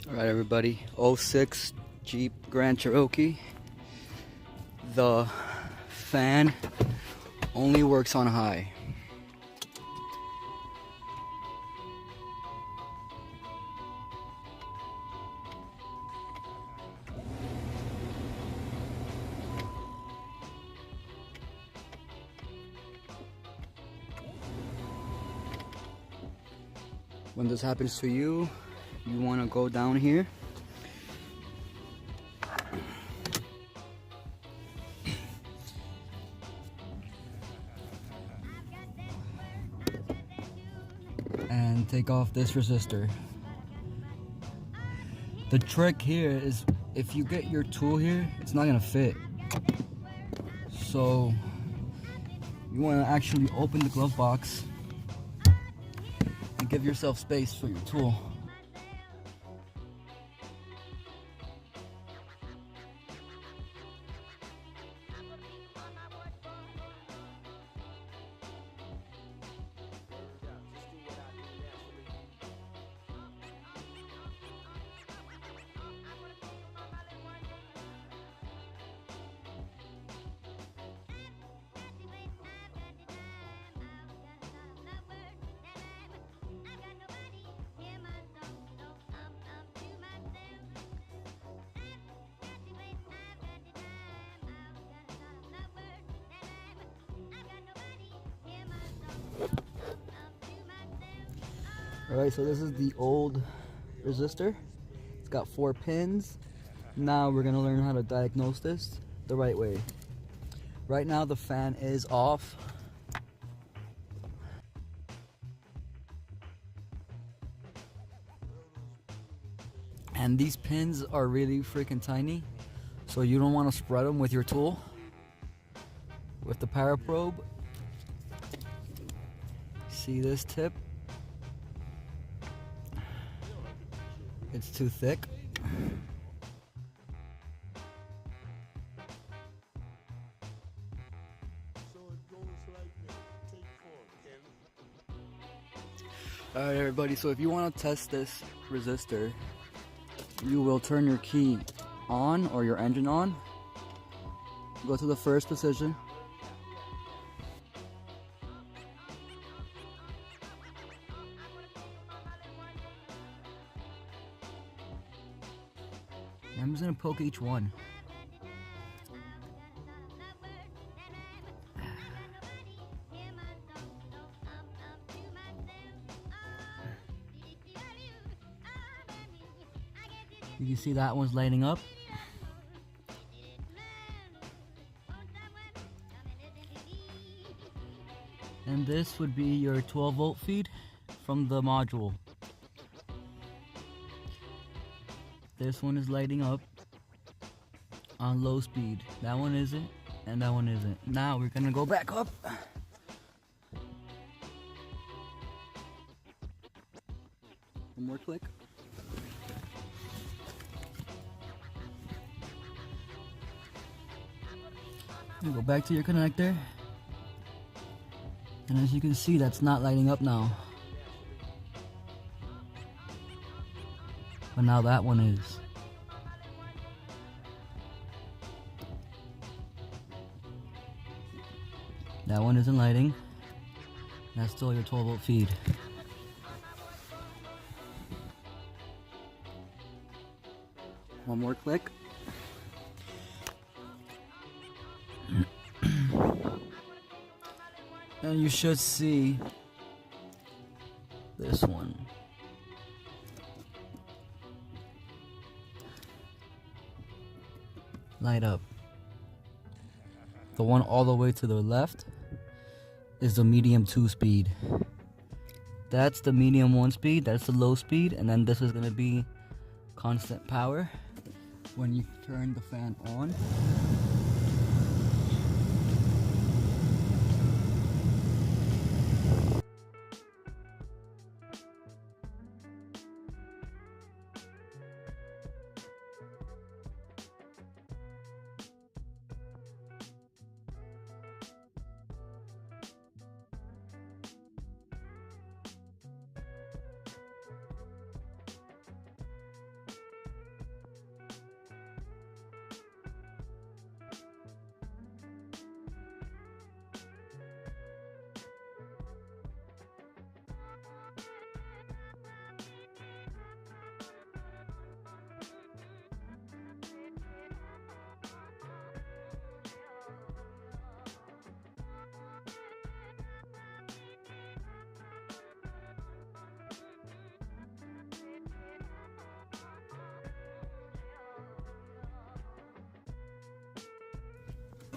Alright everybody, '06 Jeep Grand Cherokee. The fan only works on high. When this happens to you, you want to go down here and take off this resistor. The trick here is if you get your tool here, it's not gonna fit. So you want to actually open the glove box and give yourself space for your tool. Alright, so this is the old resistor. It's got 4 pins. Now we're gonna learn how to diagnose this the right way. Right now the fan is off. And these pins are really freaking tiny, so you don't want to spread them with your tool. With the power probe, see this tip? It's too thick. Alright everybody, so if you want to test this resistor, you will turn your key on or your engine on. Go to the first position. I'm just gonna poke each one. You can see that one's lighting up. And this would be your 12-volt feed from the module. This one is lighting up on low speed. That one isn't, and that one isn't. Now we're gonna go back up. One more click. You go back to your connector. And as you can see, that's not lighting up now. But now that one is. That one isn't lighting. That's still your 12-volt feed. One more click. And you should see this one. Light up. The one all the way to the left is the medium 2 speed. That's the medium 1 speed, that's the low speed, and then this is gonna be constant power when you turn the fan on.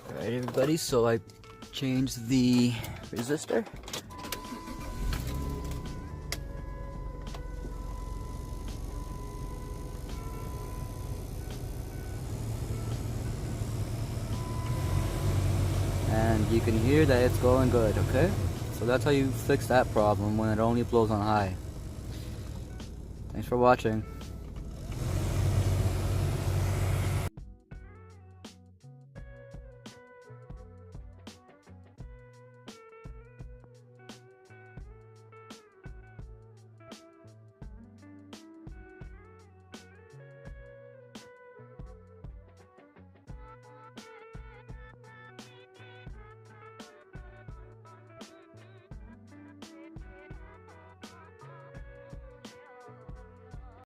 Alright everybody, so I changed the resistor. And you can hear that it's going good, okay? So that's how you fix that problem when it only blows on high. Thanks for watching.